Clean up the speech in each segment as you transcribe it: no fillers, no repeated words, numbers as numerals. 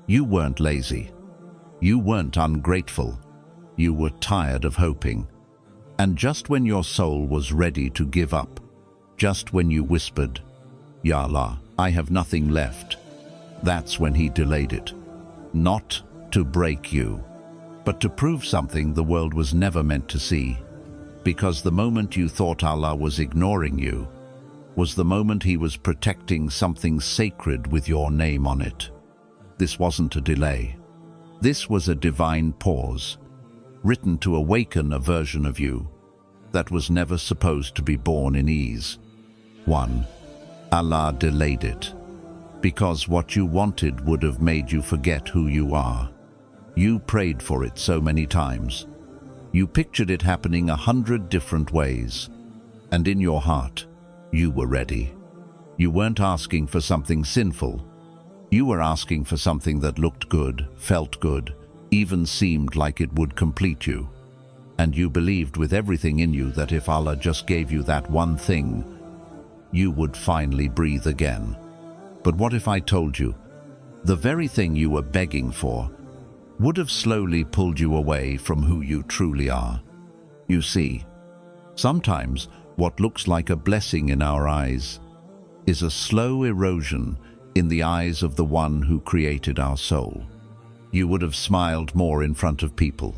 You weren't lazy. You weren't ungrateful. You were tired of hoping. And just when your soul was ready to give up, just when you whispered, "Ya Allah, I have nothing left," that's when He delayed it. Not to break you, but to prove something the world was never meant to see. Because the moment you thought Allah was ignoring you was the moment He was protecting something sacred with your name on it. This wasn't a delay. This was a divine pause, written to awaken a version of you that was never supposed to be born in ease. 1. Allah delayed it, because what you wanted would have made you forget who you are. You prayed for it so many times. You pictured it happening 100 different ways, and in your heart, you were ready. You weren't asking for something sinful. You were asking for something that looked good, felt good, even seemed like it would complete you. And you believed with everything in you that if Allah just gave you that one thing, you would finally breathe again. But what if I told you, the very thing you were begging for would have slowly pulled you away from who you truly are? You see, sometimes what looks like a blessing in our eyes is a slow erosion in the eyes of the one who created our soul. You would have smiled more in front of people,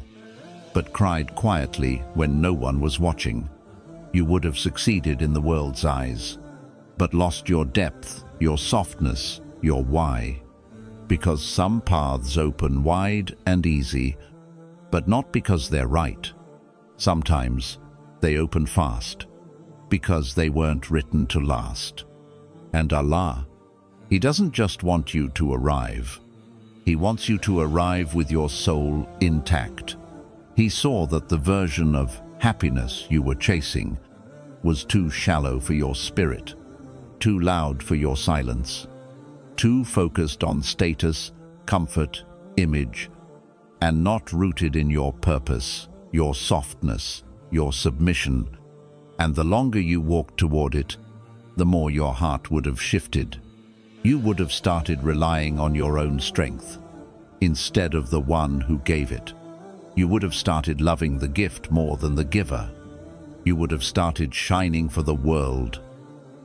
but cried quietly when no one was watching. You would have succeeded in the world's eyes, but lost your depth, your softness, your why. Because some paths open wide and easy, but not because they're right. Sometimes they open fast, because they weren't written to last. And Allah, He doesn't just want you to arrive. He wants you to arrive with your soul intact. He saw that the version of happiness you were chasing was too shallow for your spirit, too loud for your silence, too focused on status, comfort, image, and not rooted in your purpose, your softness, your submission. And the longer you walked toward it, the more your heart would have shifted. You would have started relying on your own strength instead of the one who gave it. You would have started loving the gift more than the giver. You would have started shining for the world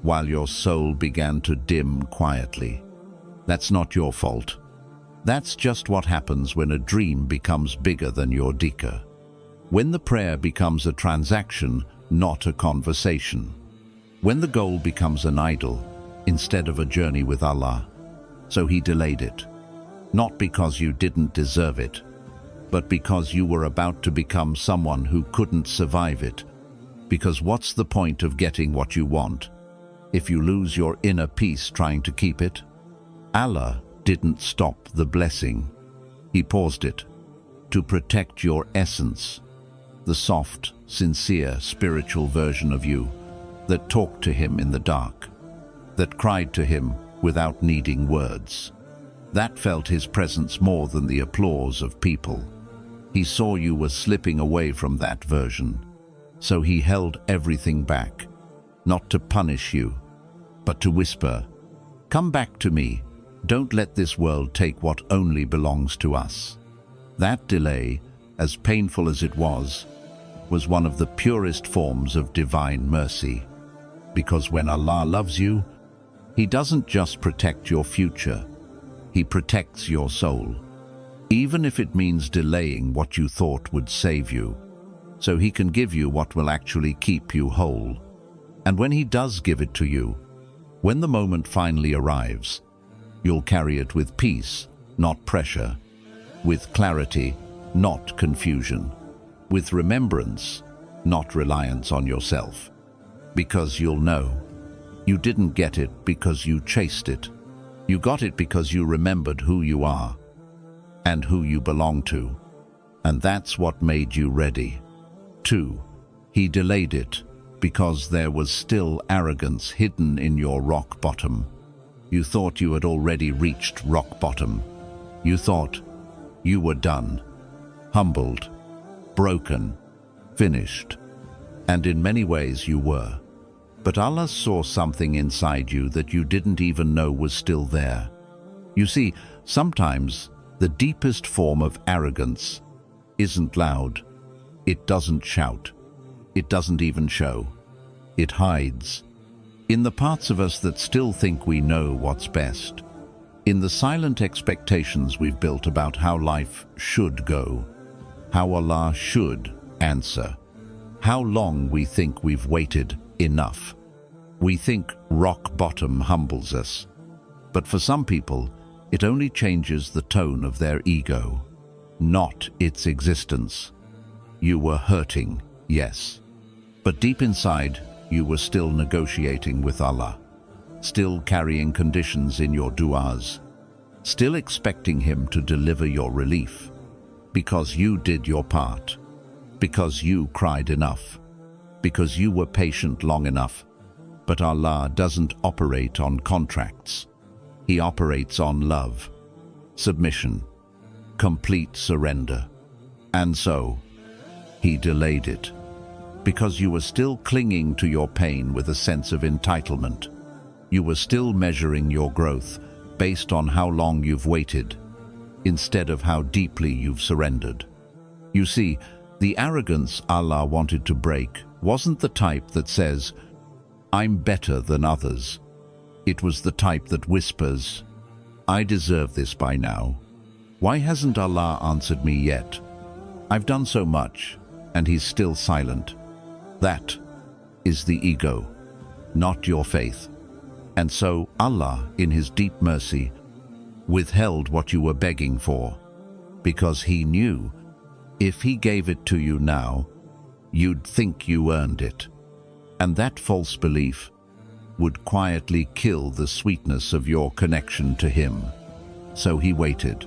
while your soul began to dim quietly. That's not your fault. That's just what happens when a dream becomes bigger than your dhikr. When the prayer becomes a transaction, not a conversation. When the goal becomes an idol instead of a journey with Allah. So He delayed it. Not because you didn't deserve it, but because you were about to become someone who couldn't survive it. Because what's the point of getting what you want if you lose your inner peace trying to keep it? Allah didn't stop the blessing. He paused it to protect your essence, the soft, sincere, spiritual version of you that talked to Him in the dark, that cried to Him without needing words, that felt His presence more than the applause of people. He saw you were slipping away from that version, so He held everything back, not to punish you, but to whisper, "Come back to me. Don't let this world take what only belongs to us." That delay, as painful as it was one of the purest forms of divine mercy. Because when Allah loves you, He doesn't just protect your future, He protects your soul, even if it means delaying what you thought would save you, so He can give you what will actually keep you whole. And when He does give it to you, when the moment finally arrives, you'll carry it with peace, not pressure, with clarity, not confusion, with remembrance, not reliance on yourself. Because you'll know you didn't get it because you chased it. You got it because you remembered who you are and who you belong to. And that's what made you ready. 2. He delayed it because there was still arrogance hidden in your rock bottom. You thought you had already reached rock bottom. You thought you were done, humbled, broken, finished. And in many ways you were. But Allah saw something inside you that you didn't even know was still there. You see, sometimes The deepest form of arrogance isn't loud. It doesn't shout. It doesn't even show. It hides. In the parts of us that still think we know what's best. In the silent expectations we've built about how life should go. How Allah should answer. How long we think we've waited enough. We think rock bottom humbles us. But for some people, it only changes the tone of their ego, not its existence. You were hurting, yes. But deep inside, you were still negotiating with Allah, still carrying conditions in your du'as, still expecting Him to deliver your relief, because you did your part, because you cried enough, because you were patient long enough. But Allah doesn't operate on contracts. He operates on love, submission, complete surrender. And so, He delayed it, because you were still clinging to your pain with a sense of entitlement. You were still measuring your growth based on how long you've waited, instead of how deeply you've surrendered. You see, the arrogance Allah wanted to break wasn't the type that says, "I'm better than others." It was the type that whispers, "I deserve this by now. Why hasn't Allah answered me yet? I've done so much, and He's still silent." That is the ego, not your faith. And so Allah, in His deep mercy, withheld what you were begging for, because He knew if He gave it to you now, you'd think you earned it. And that false belief would quietly kill the sweetness of your connection to Him. So He waited.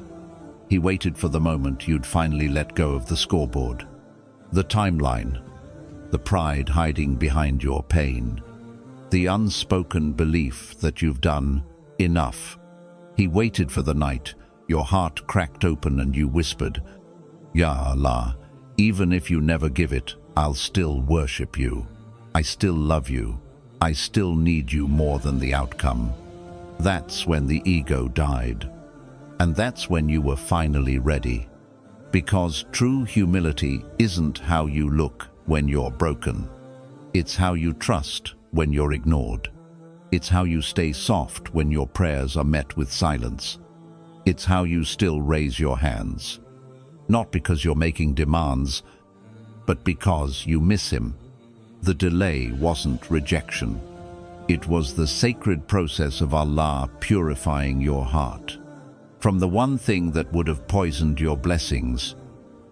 He waited for the moment you'd finally let go of the scoreboard, the timeline, the pride hiding behind your pain, the unspoken belief that you've done enough. He waited for the night your heart cracked open and you whispered, "Ya Allah, even if you never give it, I'll still worship you. I still love you. I still need you more than the outcome." That's when the ego died. And that's when you were finally ready. Because true humility isn't how you look when you're broken. It's how you trust when you're ignored. It's how you stay soft when your prayers are met with silence. It's how you still raise your hands. Not because you're making demands, but because you miss Him. The delay wasn't rejection. It was the sacred process of Allah purifying your heart. From the one thing that would have poisoned your blessings,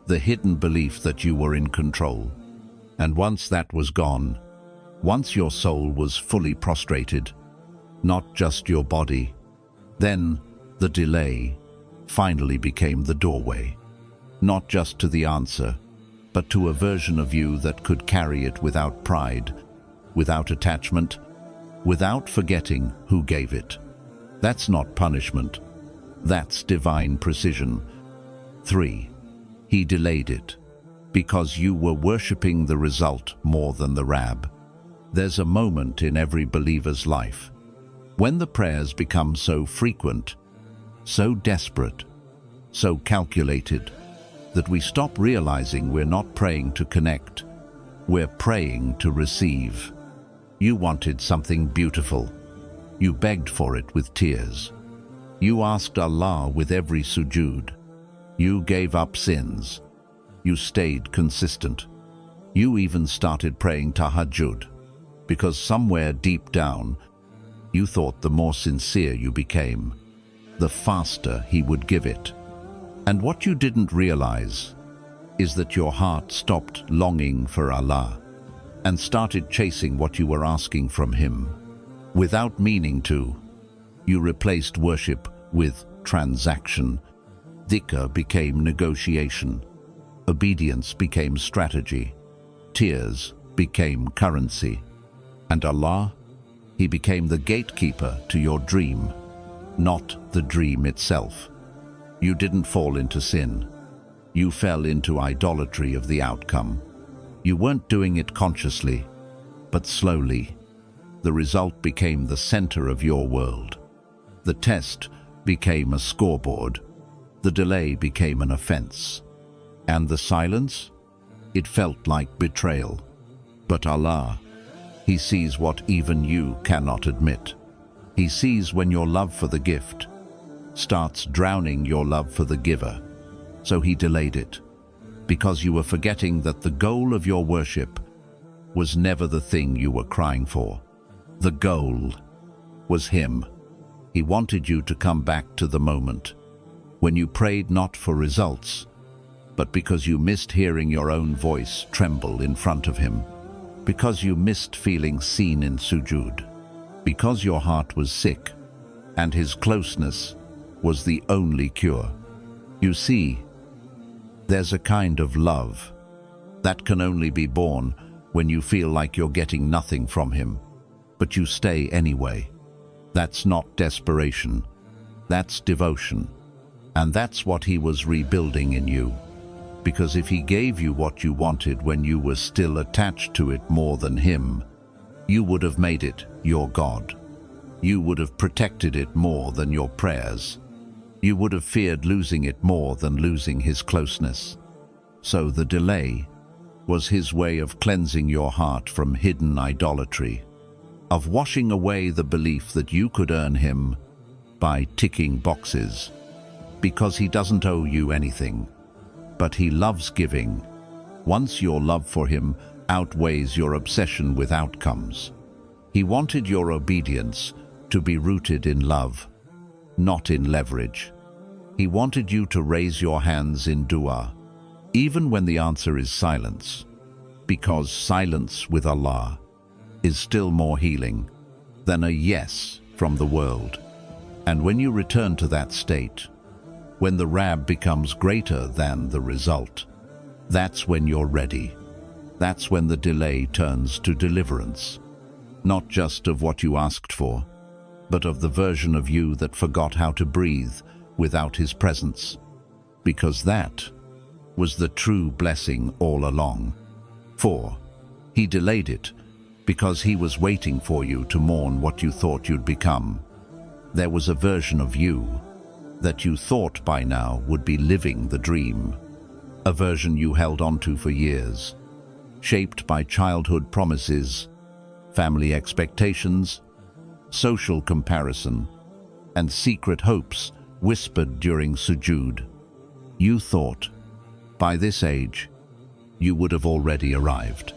the hidden belief that you were in control. And once that was gone, once your soul was fully prostrated, not just your body, then the delay finally became the doorway. Not just to the answer, but to a version of you that could carry it without pride, without attachment, without forgetting who gave it. That's not punishment. That's divine precision. 3. He delayed it, because you were worshipping the result more than the rab. There's a moment in every believer's life when the prayers become so frequent, so desperate, so calculated, that we stop realizing we're not praying to connect, we're praying to receive. You wanted something beautiful. You begged for it with tears. You asked Allah with every sujood. You gave up sins. You stayed consistent. You even started praying tahajjud, because somewhere deep down, you thought the more sincere you became, the faster He would give it. And what you didn't realize is that your heart stopped longing for Allah and started chasing what you were asking from Him. Without meaning to, you replaced worship with transaction. Dhikr became negotiation. Obedience became strategy. Tears became currency. And Allah, He became the gatekeeper to your dream, not the dream itself. You didn't fall into sin. You fell into idolatry of the outcome. You weren't doing it consciously, but slowly. The result became the center of your world. The test became a scoreboard. The delay became an offense. And the silence? It felt like betrayal. But Allah, He sees what even you cannot admit. He sees when your love for the gift starts drowning your love for the giver. So He delayed it, because you were forgetting that the goal of your worship was never the thing you were crying for. The goal was Him. He wanted you to come back to the moment when you prayed not for results, but because you missed hearing your own voice tremble in front of Him, because you missed feeling seen in sujood, because your heart was sick and His closeness was the only cure. You see, there's a kind of love that can only be born when you feel like you're getting nothing from Him, but you stay anyway. That's not desperation, that's devotion. And that's what He was rebuilding in you. Because if He gave you what you wanted when you were still attached to it more than Him, you would have made it your God. You would have protected it more than your prayers. You would have feared losing it more than losing His closeness. So the delay was His way of cleansing your heart from hidden idolatry, of washing away the belief that you could earn Him by ticking boxes. Because He doesn't owe you anything, but He loves giving. Once your love for Him outweighs your obsession with outcomes. He wanted your obedience to be rooted in love, not in leverage. He wanted you to raise your hands in dua, even when the answer is silence, because silence with Allah is still more healing than a yes from the world. And when you return to that state, when the rab becomes greater than the result, that's when you're ready. That's when the delay turns to deliverance, not just of what you asked for, but of the version of you that forgot how to breathe without His presence. Because that was the true blessing all along. For He delayed it because He was waiting for you to mourn what you thought you'd become. There was a version of you that you thought by now would be living the dream, a version you held onto for years, shaped by childhood promises, family expectations, social comparison, and secret hopes whispered during sujood. You thought, by this age, you would have already arrived.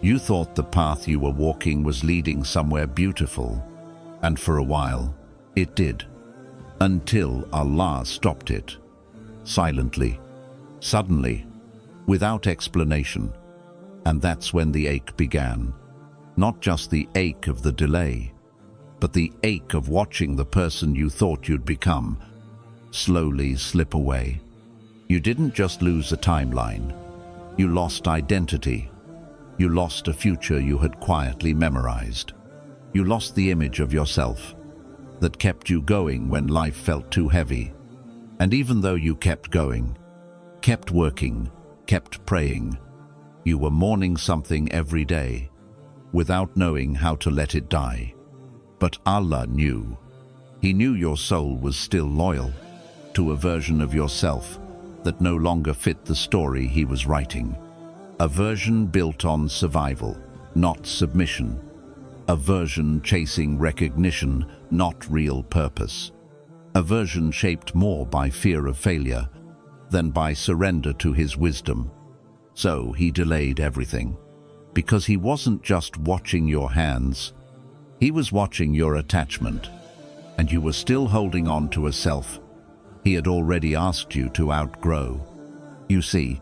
You thought the path you were walking was leading somewhere beautiful, and for a while, it did. Until Allah stopped it, silently, suddenly, without explanation. And that's when the ache began. Not just the ache of the delay, but the ache of watching the person you thought you'd become slowly slip away. You didn't just lose a timeline. You lost identity. You lost a future you had quietly memorized. You lost the image of yourself that kept you going when life felt too heavy. And even though you kept going, kept working, kept praying, you were mourning something every day, without knowing how to let it die. But Allah knew. He knew your soul was still loyal to a version of yourself that no longer fit the story He was writing. A version built on survival, not submission. A version chasing recognition, not real purpose. A version shaped more by fear of failure than by surrender to His wisdom. So He delayed everything, because He wasn't just watching your hands, He was watching your attachment, and you were still holding on to a self He had already asked you to outgrow. You see,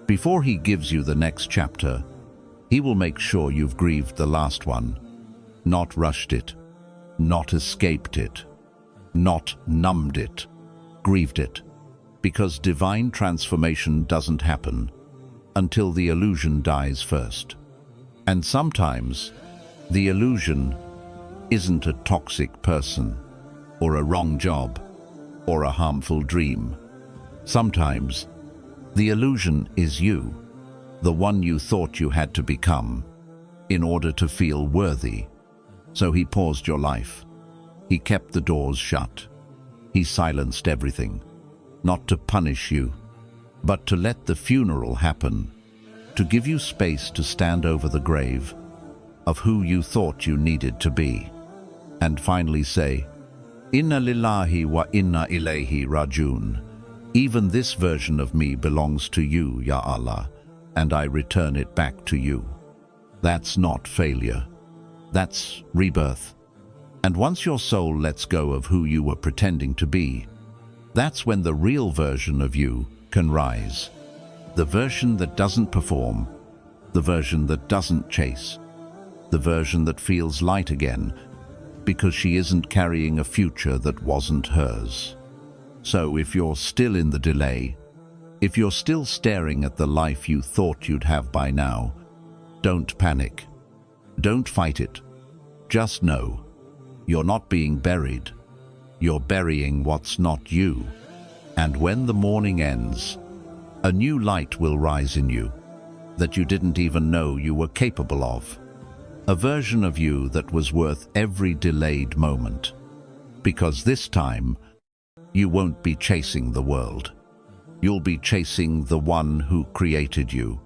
before He gives you the next chapter, He will make sure you've grieved the last one, not rushed it, not escaped it, not numbed it, grieved it, because divine transformation doesn't happen until the illusion dies first. And sometimes the illusion isn't a toxic person, or a wrong job, or a harmful dream. Sometimes the illusion is you, the one you thought you had to become in order to feel worthy. So He paused your life. He kept the doors shut. He silenced everything. not to punish you, but to let the funeral happen, to give you space to stand over the grave of who you thought you needed to be, and finally say, Inna lillahi wa inna ilayhi rajoon. Even this version of me belongs to you, Ya Allah, and I return it back to you. That's not failure. That's rebirth. And once your soul lets go of who you were pretending to be, that's when the real version of you can rise. The version that doesn't perform, the version that doesn't chase, the version that feels light again, because she isn't carrying a future that wasn't hers. So if you're still in the delay, if you're still staring at the life you thought you'd have by now, don't panic. Don't fight it. Just know, you're not being buried. You're burying what's not you. And when the morning ends, a new light will rise in you that you didn't even know you were capable of. A version of you that was worth every delayed moment. Because this time, you won't be chasing the world. You'll be chasing the one who created you.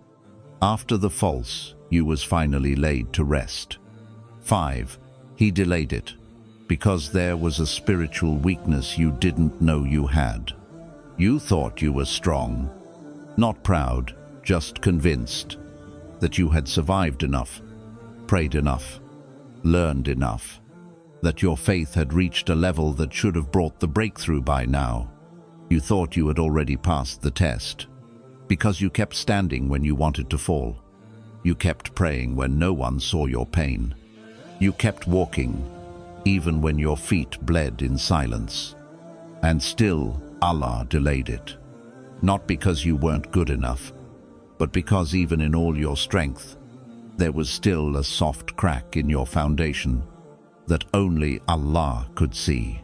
After the false, you was finally laid to rest. 5. He delayed it, because there was a spiritual weakness you didn't know you had. You thought you were strong, not proud, just convinced that you had survived enough, prayed enough, learned enough, that your faith had reached a level that should have brought the breakthrough by now. You thought you had already passed the test, because you kept standing when you wanted to fall. You kept praying when no one saw your pain. You kept walking, even when your feet bled in silence. And still, Allah delayed it. Not because you weren't good enough, but because even in all your strength, there was still a soft crack in your foundation that only Allah could see.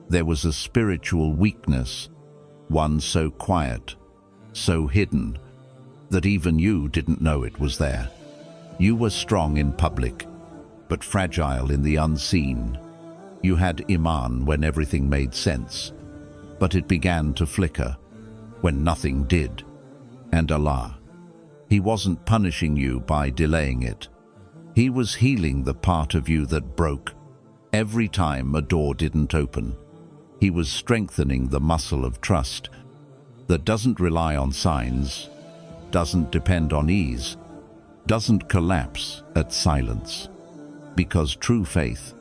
There was a spiritual weakness, one so quiet, so hidden, that even you didn't know it was there. You were strong in public, but fragile in the unseen. You had Iman when everything made sense, but it began to flicker when nothing did. And Allah, He wasn't punishing you by delaying it. He was healing the part of you that broke every time a door didn't open. He was strengthening the muscle of trust that doesn't rely on signs, doesn't depend on ease, doesn't collapse at silence. Because true faith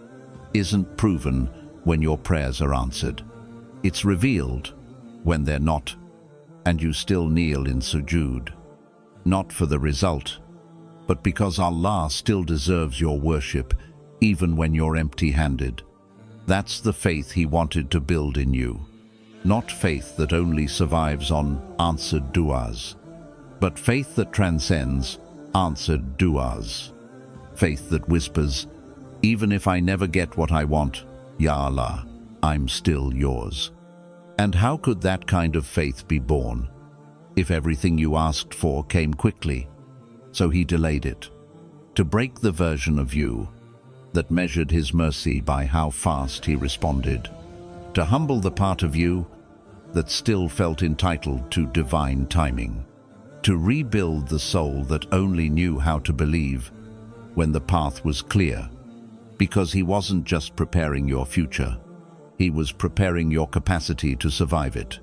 isn't proven when your prayers are answered. It's revealed when they're not, and you still kneel in sujood. Not for the result, but because Allah still deserves your worship even when you're empty-handed. That's the faith He wanted to build in you. Not faith that only survives on answered du'as, but faith that transcends answered du'as. Faith that whispers, even if I never get what I want, Ya Allah, I'm still yours. And how could that kind of faith be born if everything you asked for came quickly? So He delayed it, to break the version of you that measured His mercy by how fast He responded, to humble the part of you that still felt entitled to divine timing, to rebuild the soul that only knew how to believe when the path was clear, because He wasn't just preparing your future, He was preparing your capacity to survive it.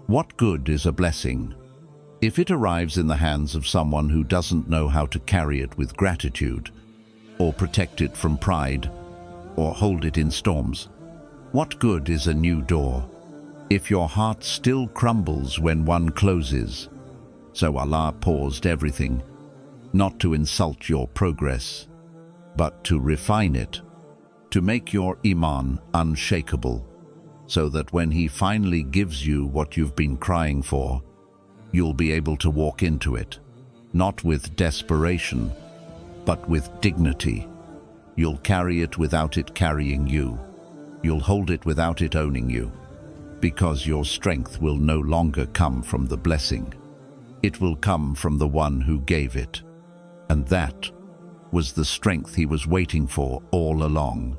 What good is a blessing if it arrives in the hands of someone who doesn't know how to carry it with gratitude, or protect it from pride, or hold it in storms? What good is a new door if your heart still crumbles when one closes? So Allah paused everything, not to insult your progress, but to refine it, to make your Iman unshakable, so that when He finally gives you what you've been crying for, you'll be able to walk into it, not with desperation, but with dignity. You'll carry it without it carrying you. You'll hold it without it owning you, because your strength will no longer come from the blessing. It will come from the one who gave it. And that was the strength He was waiting for all along.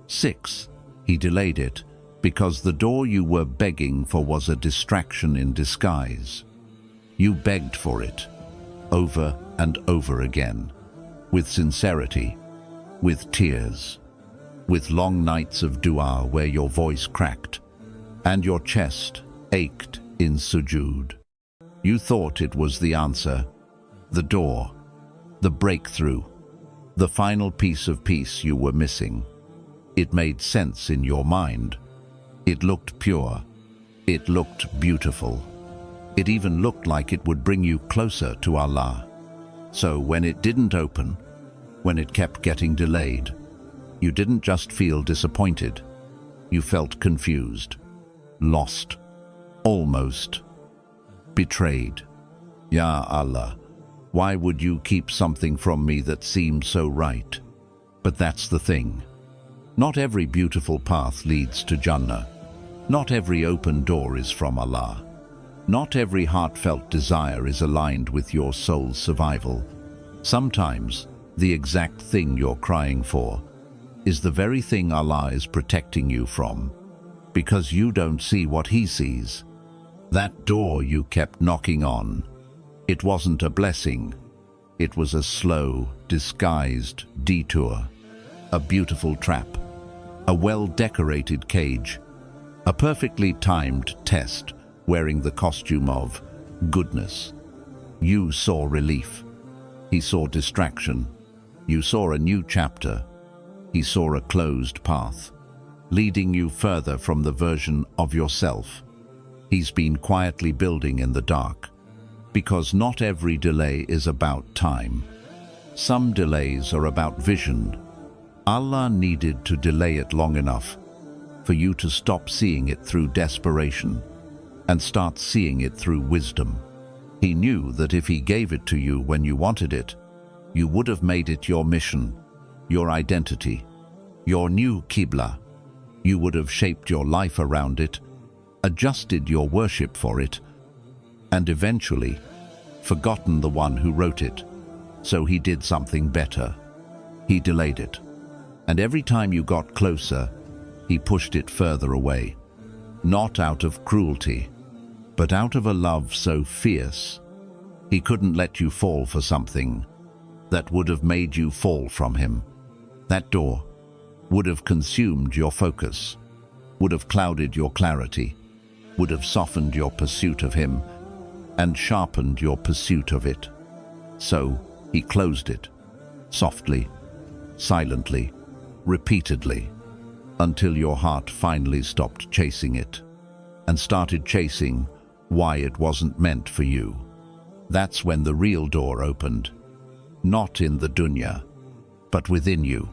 6. He delayed it because the door you were begging for was a distraction in disguise. You begged for it, over and over again, with sincerity, with tears, with long nights of dua where your voice cracked and your chest ached in sujood. You thought it was the answer, the door, the breakthrough, the final piece of peace you were missing. It made sense in your mind. It looked pure. It looked beautiful. It even looked like it would bring you closer to Allah. So when it didn't open, when it kept getting delayed, you didn't just feel disappointed. You felt confused, lost, almost betrayed. Ya Allah, why would you keep something from me that seemed so right? But that's the thing. Not every beautiful path leads to Jannah. Not every open door is from Allah. Not every heartfelt desire is aligned with your soul's survival. Sometimes, the exact thing you're crying for is the very thing Allah is protecting you from, because you don't see what He sees. That door you kept knocking on, it wasn't a blessing. It was a slow, disguised detour, a beautiful trap, a well-decorated cage, a perfectly timed test wearing the costume of goodness. You saw relief. He saw distraction. You saw a new chapter. He saw a closed path, leading you further from the version of yourself He's been quietly building in the dark. Because not every delay is about time. Some delays are about vision. Allah needed to delay it long enough for you to stop seeing it through desperation and start seeing it through wisdom. He knew that if He gave it to you when you wanted it, you would have made it your mission, your identity, your new Qibla. You would have shaped your life around it, adjusted your worship for it, and eventually forgotten the one who wrote it. So He did something better. He delayed it. And every time you got closer, He pushed it further away. Not out of cruelty, but out of a love so fierce. He couldn't let you fall for something that would have made you fall from Him. That door would have consumed your focus, would have clouded your clarity, would have softened your pursuit of Him and sharpened your pursuit of it. So He closed it, softly, silently, repeatedly, until your heart finally stopped chasing it and started chasing why it wasn't meant for you. That's when the real door opened, not in the dunya, but within you.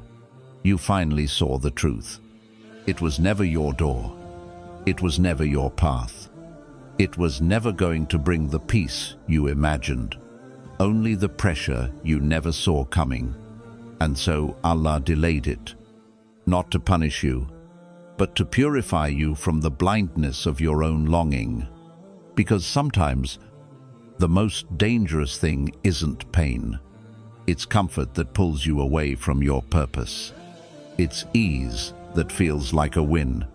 You finally saw the truth. It was never your door. It was never your path. It was never going to bring the peace you imagined, only the pressure you never saw coming. And so Allah delayed it, not to punish you, but to purify you from the blindness of your own longing. Because sometimes the most dangerous thing isn't pain. It's comfort that pulls you away from your purpose. It's ease that feels like a win,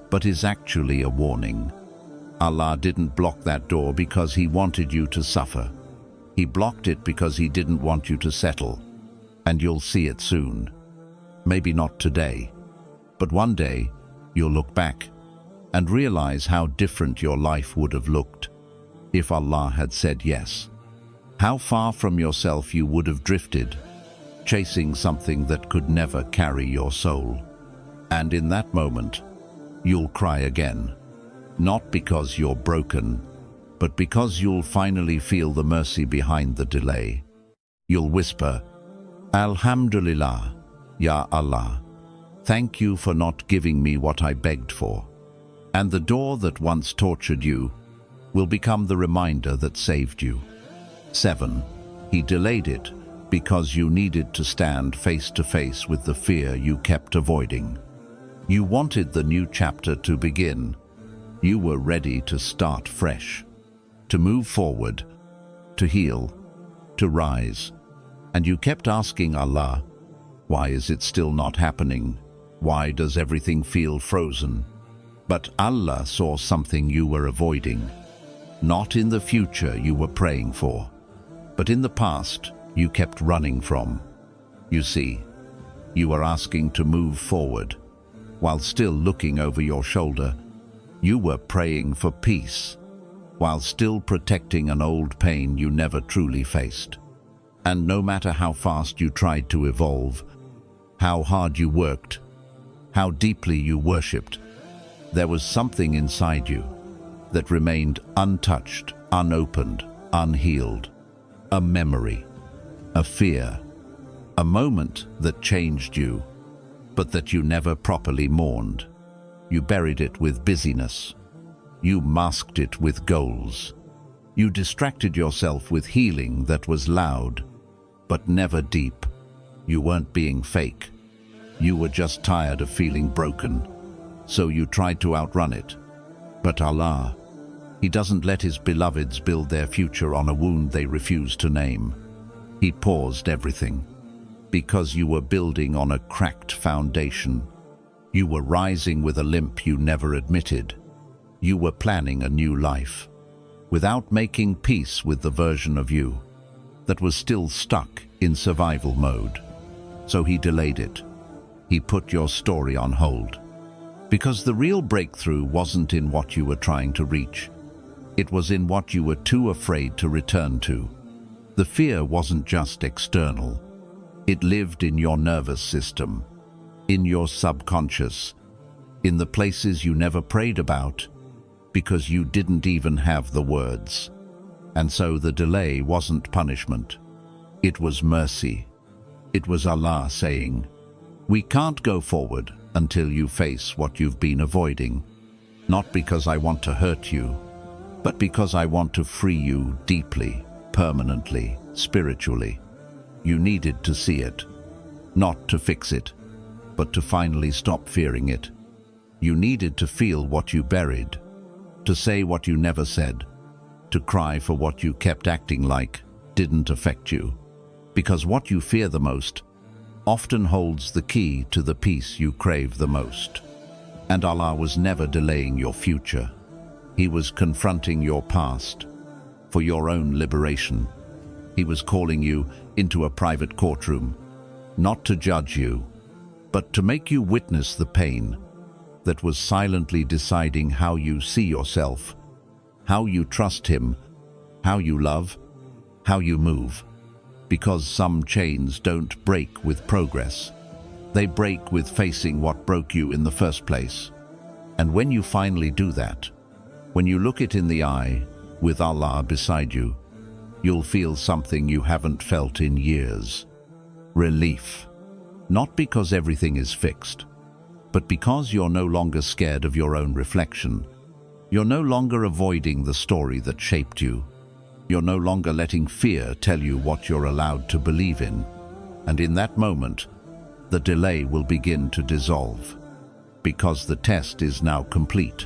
but is actually a warning. Allah didn't block that door because He wanted you to suffer. He blocked it because He didn't want you to settle. And you'll see it soon. Maybe not today, but one day you'll look back and realize how different your life would have looked if Allah had said yes. How far from yourself you would have drifted, chasing something that could never carry your soul. And in that moment, you'll cry again, not because you're broken, but because you'll finally feel the mercy behind the delay. You'll whisper, Alhamdulillah, Ya Allah, thank you for not giving me what I begged for. And the door that once tortured you will become the reminder that saved you. 7. He delayed it because you needed to stand face to face with the fear you kept avoiding. You wanted the new chapter to begin. You were ready to start fresh, to move forward, to heal, to rise. And you kept asking Allah, why is it still not happening? Why does everything feel frozen? But Allah saw something you were avoiding, not in the future you were praying for, but in the past you kept running from. You see, you were asking to move forward, while still looking over your shoulder. You were praying for peace, while still protecting an old pain you never truly faced. And no matter how fast you tried to evolve, how hard you worked, how deeply you worshipped, there was something inside you that remained untouched, unopened, unhealed. A memory, a fear, a moment that changed you, but that you never properly mourned. You buried it with busyness. You masked it with goals. You distracted yourself with healing that was loud, but never deep. You weren't being fake. You were just tired of feeling broken, so you tried to outrun it. But Allah, He doesn't let His beloveds build their future on a wound they refuse to name. He paused everything, because you were building on a cracked foundation. You were rising with a limp you never admitted. You were planning a new life, without making peace with the version of you that was still stuck in survival mode. So He delayed it. He put your story on hold. Because the real breakthrough wasn't in what you were trying to reach. It was in what you were too afraid to return to. The fear wasn't just external. It lived in your nervous system, in your subconscious, in the places you never prayed about, because you didn't even have the words. And so the delay wasn't punishment. It was mercy. It was Allah saying, "We can't go forward until you face what you've been avoiding. Not because I want to hurt you, but because I want to free you deeply, permanently, spiritually." You needed to see it, not to fix it, but to finally stop fearing it. You needed to feel what you buried, to say what you never said, to cry for what you kept acting like didn't affect you. Because what you fear the most often holds the key to the peace you crave the most. And Allah was never delaying your future. He was confronting your past for your own liberation. He was calling you into a private courtroom, not to judge you, but to make you witness the pain that was silently deciding how you see yourself, how you trust Him, how you love, how you move. Because some chains don't break with progress. They break with facing what broke you in the first place. And when you finally do that, when you look it in the eye with Allah beside you, you'll feel something you haven't felt in years. Relief. Not because everything is fixed, but because you're no longer scared of your own reflection. You're no longer avoiding the story that shaped you. You're no longer letting fear tell you what you're allowed to believe in. And in that moment, the delay will begin to dissolve. Because the test is now complete.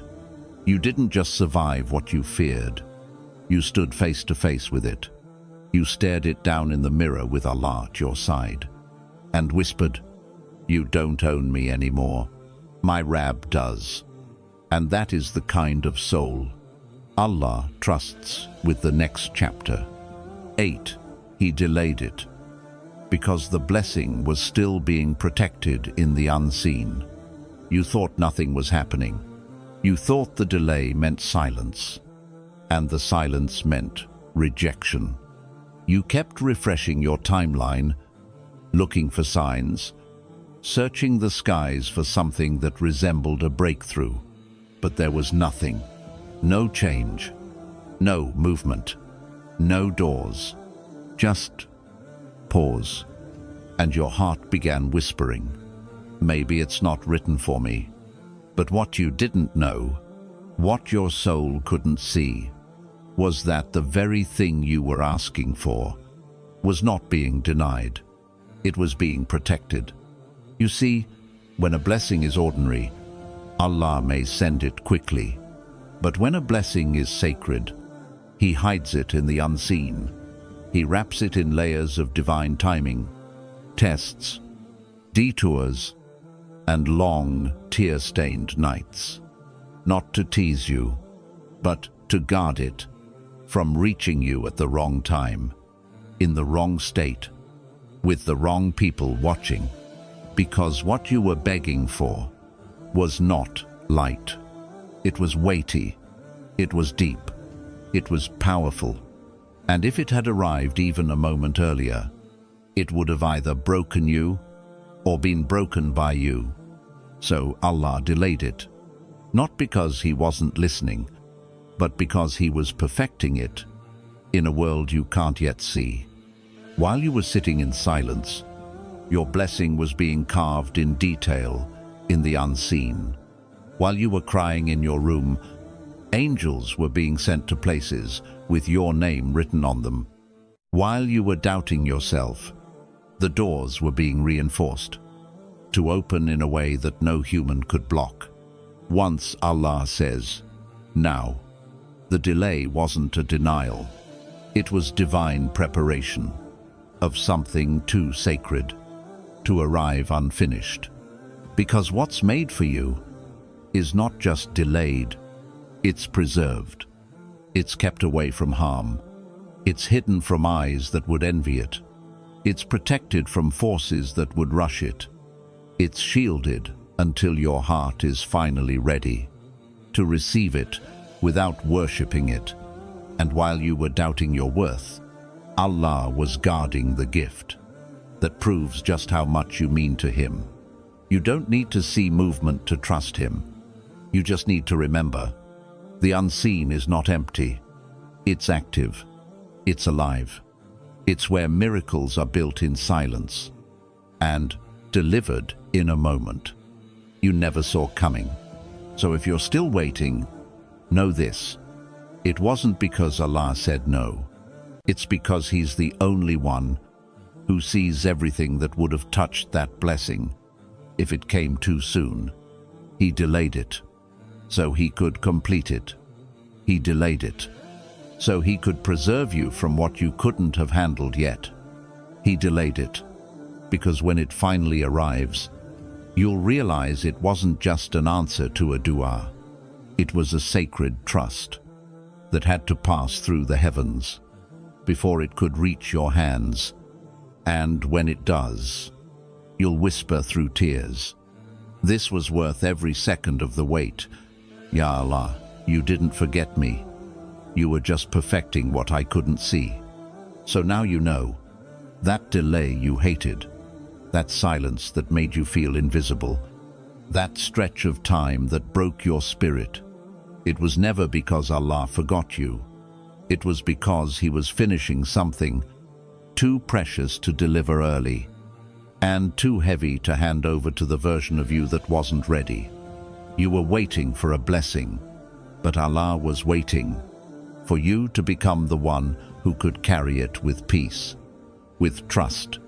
You didn't just survive what you feared. You stood face to face with it. You stared it down in the mirror with Allah at your side, and whispered, "You don't own me anymore. My Rabb does." And that is the kind of soul Allah trusts with the next chapter. 8. He delayed it, because the blessing was still being protected in the unseen. You thought nothing was happening. You thought the delay meant silence, and the silence meant rejection. You kept refreshing your timeline, looking for signs, searching the skies for something that resembled a breakthrough. But there was nothing. No change, no movement, no doors, just pause. And your heart began whispering, "Maybe it's not written for me." But what you didn't know, what your soul couldn't see, was that the very thing you were asking for was not being denied. It was being protected. You see, when a blessing is ordinary, Allah may send it quickly. But when a blessing is sacred, He hides it in the unseen. He wraps it in layers of divine timing, tests, detours, and long, tear-stained nights. not to tease you, but to guard it from reaching you at the wrong time, in the wrong state, with the wrong people watching, because what you were begging for was not light. It was weighty, it was deep, it was powerful, and if it had arrived even a moment earlier, it would have either broken you or been broken by you. So Allah delayed it, not because He wasn't listening, but because He was perfecting it in a world you can't yet see. While you were sitting in silence, your blessing was being carved in detail in the unseen. While you were crying in your room, angels were being sent to places with your name written on them. While you were doubting yourself, the doors were being reinforced to open in a way that no human could block. Once Allah says, now, the delay wasn't a denial. It was divine preparation of something too sacred to arrive unfinished. Because what's made for you is not just delayed, it's preserved. It's kept away from harm. It's hidden from eyes that would envy it. It's protected from forces that would rush it. It's shielded until your heart is finally ready to receive it without worshipping it. And while you were doubting your worth, Allah was guarding the gift that proves just how much you mean to Him. You don't need to see movement to trust Him. You just need to remember, the unseen is not empty. It's active. It's alive. It's where miracles are built in silence and delivered in a moment you never saw coming. So if you're still waiting, know this: it wasn't because Allah said no. It's because He's the only one who sees everything that would have touched that blessing if it came too soon. He delayed it so He could complete it. He delayed it so He could preserve you from what you couldn't have handled yet. He delayed it because when it finally arrives, you'll realize it wasn't just an answer to a dua. It was a sacred trust that had to pass through the heavens before it could reach your hands. And when it does, you'll whisper through tears, this was worth every second of the wait. Ya Allah, you didn't forget me. You were just perfecting what I couldn't see. So now you know, that delay you hated, that silence that made you feel invisible, that stretch of time that broke your spirit, it was never because Allah forgot you. It was because He was finishing something too precious to deliver early and too heavy to hand over to the version of you that wasn't ready. You were waiting for a blessing, but Allah was waiting for you to become the one who could carry it with peace, with trust,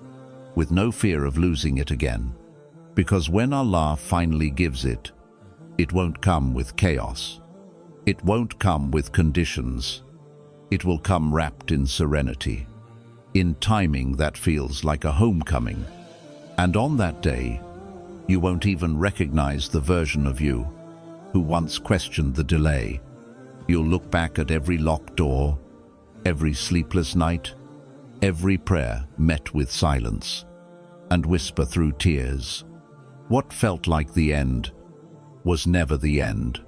with no fear of losing it again. Because when Allah finally gives it, it won't come with chaos. It won't come with conditions. It will come wrapped in serenity, in timing that feels like a homecoming. And on that day, you won't even recognize the version of you who once questioned the delay. You'll look back at every locked door, every sleepless night, every prayer met with silence, and whisper through tears, what felt like the end was never the end.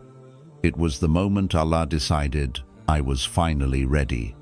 It was the moment Allah decided I was finally ready.